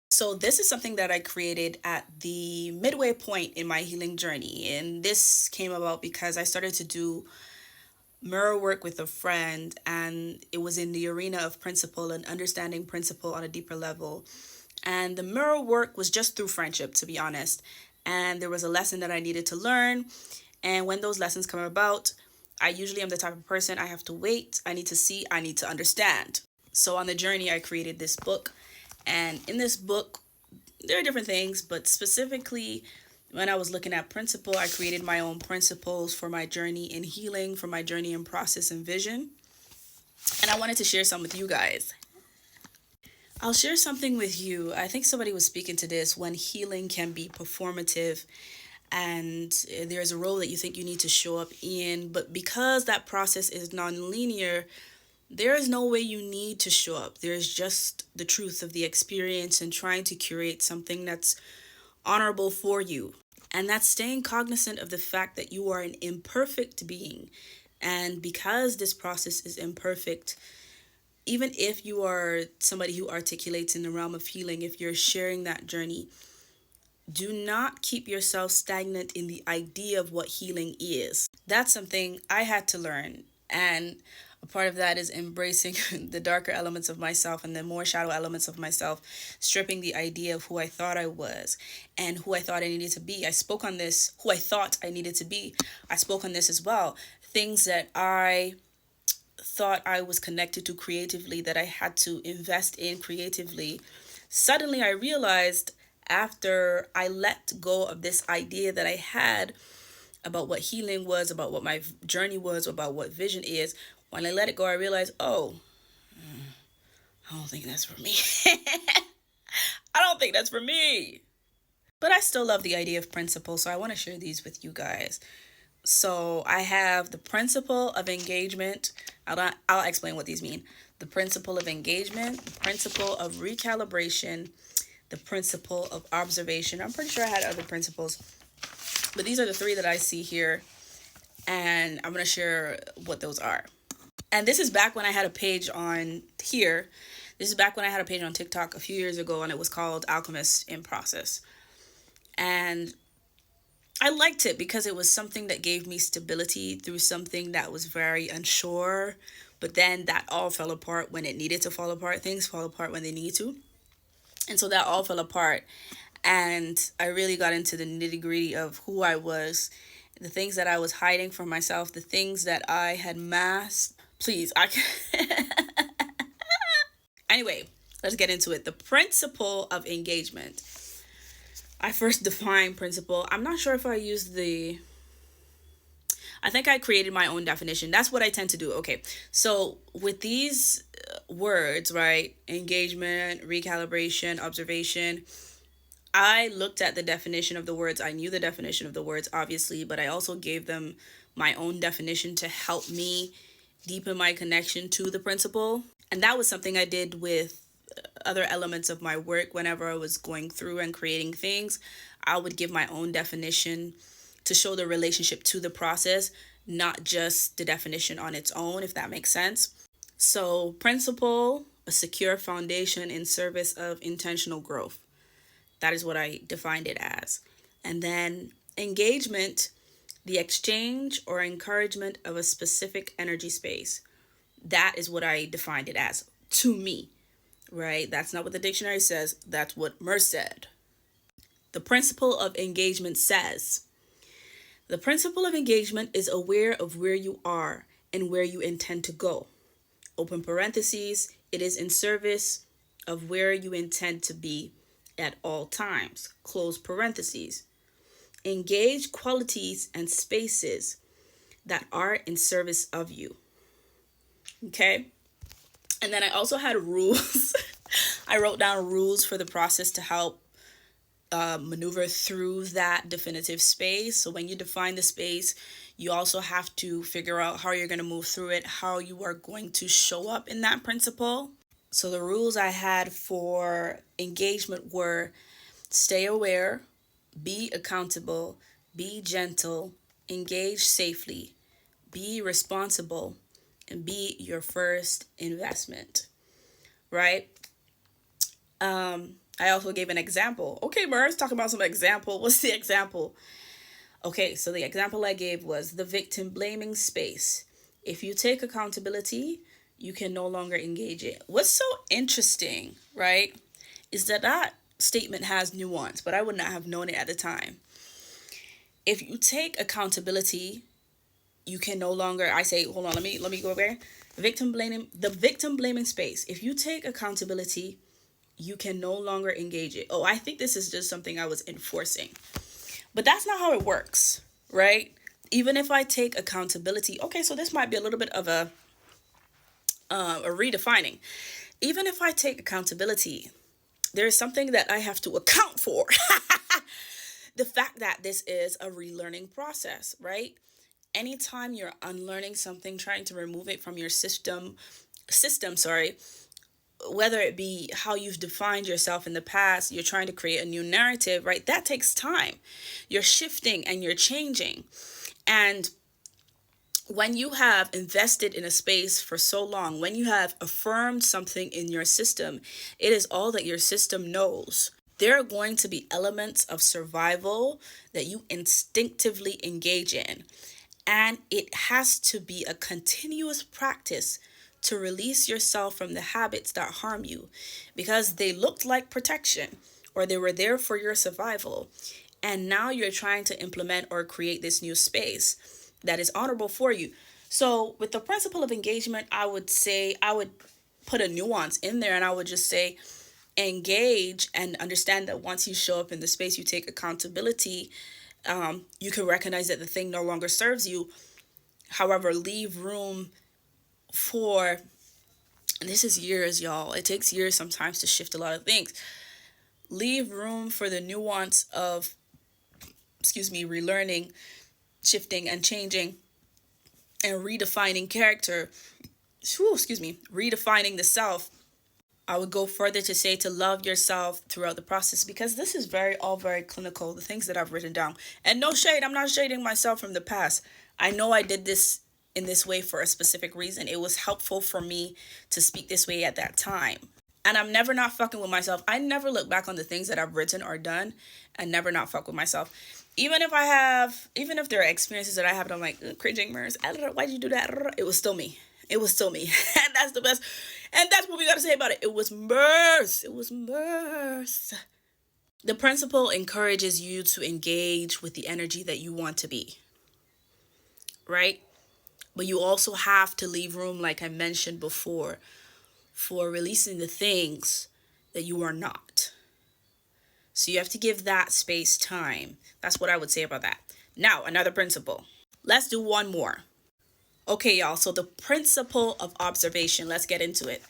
So this is something that I created at the midway point in my healing journey. And this came about because I started to do mirror work with a friend, and it was in the arena of principle and understanding principle on a deeper level. And the mirror work was just through friendship, to be honest. And there was a lesson that I needed to learn. And when those lessons come about, I usually am the type of person, I have to wait, I need to see, I need to understand. So on the journey, I created this book. And in this book, there are different things, but specifically, when I was looking at principle, I created my own principles for my journey in healing, for my journey in process and vision. And I wanted to share some with you guys. I'll share something with you. I think somebody was speaking to this when healing can be performative and there's a role that you think you need to show up in, but because that process is non-linear, there is no way you need to show up. There's just the truth of the experience and trying to curate something that's honorable for you. And that's staying cognizant of the fact that you are an imperfect being. And because this process is imperfect, even if you are somebody who articulates in the realm of healing, if you're sharing that journey, do not keep yourself stagnant in the idea of what healing is. That's something I had to learn. And a part of that is embracing the darker elements of myself and the more shadow elements of myself, stripping the idea of who I thought I was and who I thought I needed to be. I spoke on this, who I thought I needed to be. I spoke on this as well. Things that I thought I was connected to creatively, that I had to invest in creatively. Suddenly I realized after I let go of this idea that I had about what healing was, about what my journey was, about what vision is, when I let it go, I realized, oh, I don't think that's for me. I don't think that's for me. But I still love the idea of principle, so I want to share these with you guys. So I have the principle of engagement. I'll explain what these mean. The principle of engagement, the principle of recalibration, the principle of observation. I'm pretty sure I had other principles, but these are the three that I see here, and I'm going to share what those are. And this is back when I had a page on here. This is back when I had a page on TikTok a few years ago, and it was called Alchemist in Process. And I liked it because it was something that gave me stability through something that was very unsure. But then that all fell apart when it needed to fall apart. Things fall apart when they need to. And so that all fell apart. And I really got into the nitty gritty of who I was, the things that I was hiding from myself, the things that I had masked. Please, I can. Anyway, let's get into it. The principle of engagement. I first defined principle. I'm not sure if I used the. I think I created my own definition. That's what I tend to do. Okay. So with these words, right? Engagement, recalibration, observation. I looked at the definition of the words. I knew the definition of the words, obviously, but I also gave them my own definition to help me deepen my connection to the principle. And that was something I did with other elements of my work. Whenever I was going through and creating things, I would give my own definition to show the relationship to the process, not just the definition on its own, if that makes sense. So, principle, a secure foundation in service of intentional growth. That is what I defined it as. And then engagement, the exchange or encouragement of a specific energy space. That is what I defined it as to me, right? That's not what the dictionary says. That's what Mer said. The principle of engagement says, the principle of engagement is aware of where you are and where you intend to go. Open parentheses, it is in service of where you intend to be at all times. Close parentheses. Engage qualities and spaces that are in service of you. Okay? And then I also had rules. I wrote down rules for the process to help maneuver through that definitive space. So when you define the space, you also have to figure out how you're going to move through it, how you are going to show up in that principle. So the rules I had for engagement were stay aware, be accountable, be gentle, engage safely, be responsible, and be your first investment, right? I also gave an example. Okay, Merz, talk about some example. What's the example? Okay, so the example I gave was the victim blaming space. If you take accountability, you can no longer engage it. What's so interesting, right, is that that statement has nuance, but I would not have known it at the time. If you take accountability, you can no longer, I say, hold on, let me go there. The victim blaming space. If you take accountability, you can no longer engage it. Oh, I think this is just something I was enforcing. But that's not how it works, right? Even if I take accountability, okay, so this might be a little bit of a redefining. Even if I take accountability, there is something that I have to account for. The fact that this is a relearning process, right? Anytime you're unlearning something, trying to remove it from your system, whether it be how you've defined yourself in the past, you're trying to create a new narrative, right? That takes time. You're shifting and you're changing. And when you have invested in a space for so long, when you have affirmed something in your system, it is all that your system knows. There are going to be elements of survival that you instinctively engage in. And it has to be a continuous practice to release yourself from the habits that harm you because they looked like protection or they were there for your survival. And now you're trying to implement or create this new space that is honorable for you. So, with the principle of engagement, I would say I would put a nuance in there and I would just say engage and understand that once you show up in the space, you take accountability. You can recognize that the thing no longer serves you. However, leave room for, and this is years, y'all. It takes years sometimes to shift a lot of things. Leave room for the nuance of, relearning, shifting, and changing, and redefining character. Redefining the self. I would go further to say to love yourself throughout the process because this is all very clinical, the things that I've written down. And no shade, I'm not shading myself from the past. I know I did this in this way for a specific reason. It was helpful for me to speak this way at that time. And I'm never not fucking with myself. I never look back on the things that I've written or done and never not fuck with myself. Even if there are experiences that I have, and I'm like, cringing, Mers, why'd you do that? It was still me. It was still me. And that's the best. And that's what we got to say about it. It was Mers. It was Mers. The principle encourages you to engage with the energy that you want to be. Right? But you also have to leave room, like I mentioned before, for releasing the things that you are not. So you have to give that space time. That's what I would say about that. Now, another principle. Let's do one more. Okay, y'all. So the principle of observation. Let's get into it.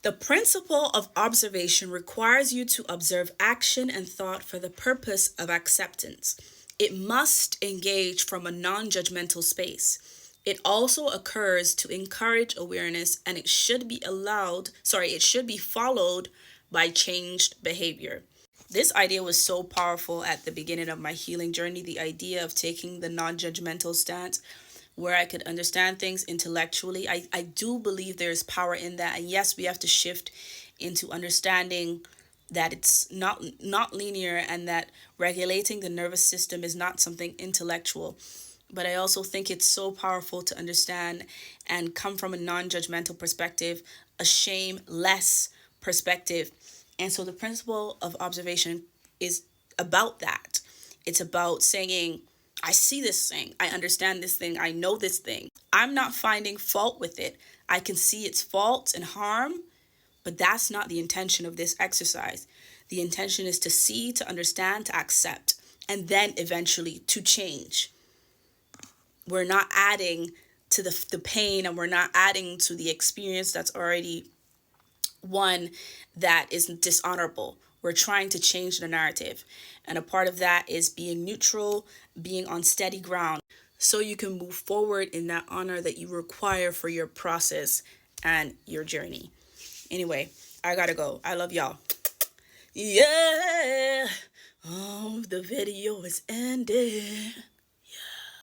The principle of observation requires you to observe action and thought for the purpose of acceptance. It must engage from a non-judgmental space. It also occurs to encourage awareness and it should be followed by changed behavior. This idea was so powerful at the beginning of my healing journey, the idea of taking the non-judgmental stance where I could understand things intellectually. I do believe there's power in that. And yes, we have to shift into understanding that it's not linear and that regulating the nervous system is not something intellectual. But I also think it's so powerful to understand and come from a non-judgmental perspective, a shame-less perspective. And so the principle of observation is about that. It's about saying, I see this thing, I understand this thing, I know this thing. I'm not finding fault with it. I can see its faults and harm, but that's not the intention of this exercise. The intention is to see, to understand, to accept, and then eventually to change. We're not adding to the pain and we're not adding to the experience that's already one that is dishonorable. We're trying to change the narrative. And a part of that is being neutral, being on steady ground, so you can move forward in that honor that you require for your process and your journey. Anyway, I gotta go. I love y'all. Yeah. Oh, the video is ended.